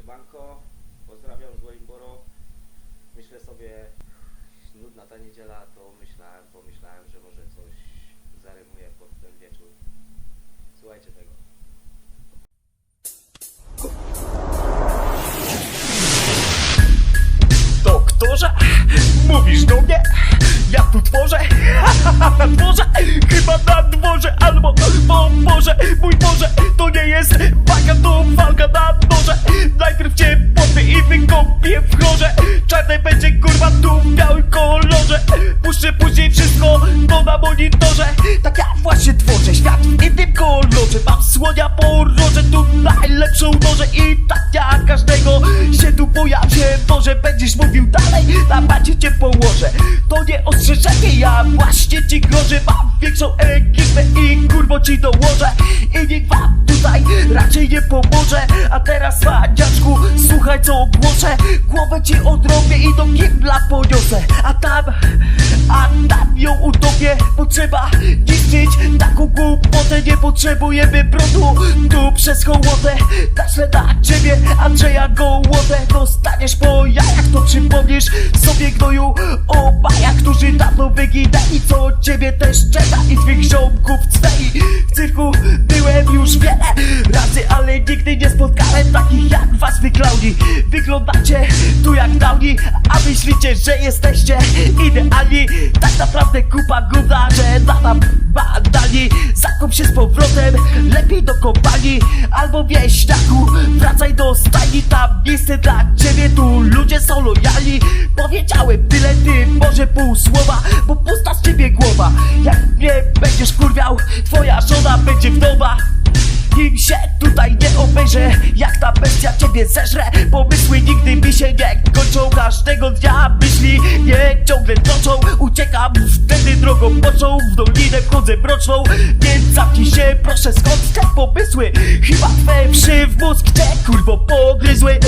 Siemanko, pozdrawiam z Wellingboro. Myślę sobie, nudna ta niedziela, to pomyślałem, że może coś zarymuję pod ten wieczór. Słuchajcie tego. Doktorze, mówisz do mnie? Ja tu tworzę, tworzę, chyba na dworze, albo, o Boże, mój Boże, to nie jest waga, to walka na noże. Najpierw cię potnę i wykąpię w chorze. Czarne będzie kurwa tu w białym kolorze. Puszczę później wszystko to na monitorze. Tak ja właśnie tworzę świat w innym kolorze. Mam słonia po roże, tu najlepszą nożę. I tak ja każdego się tu pojawię. Może będziesz mówił dalej, na macie cię położę. To nie ostrzeżenie, ja właśnie ci grożę. Mam większą ekipę i kurwo ci dołożę. I nikt wam tutaj raczej nie pomoże. A teraz maniaczku, słuchaj co ogłoszę. Głowę ci odrobię i do kibla poniosę. A tam ją utopię. Potrzeba niszczyć taką głupotę. Nie potrzebujemy brodu tu przez hołotę. Kaszlę na ciebie, Andrzeja Gołotę. Dostaniesz po jajach, to przypomnisz sobie gnoju o bajach, którzy dawno wyginęli. Co ciebie też czeka i twych ziomków cweli. W cyrku byłem już wiele razy, ale nigdy nie spotkałem takich jak was wyklauni. Wyglądacie tu jak downi, a myślicie, że jesteście idealni. Tak naprawdę kupa gówna, że nada badani. Zakop się z powrotem, lepiej do kopalni. Albo wieśniaku, wracaj do stajni. Tam miejsce dla ciebie, tu ludzie są lojalni. Powiedziałem tyle, ty może pół słowa, bo pusta z ciebie głowa. Jak mnie będziesz kurwiał, twoja żona będzie wdowa. Nim się tutaj nie obejrzę, jak ta bestia ciebie zeżre. Pomysły nigdy mi się nie kończą. Każdego dnia myśli mnie ciągle toczą. Uciekam wtedy drogą boczą, w dolinę wchodzę mroczną. Więc zamknij się proszę, skąd te pomysły? Chyba twe wszy w mózg cię kurwo pogryzły.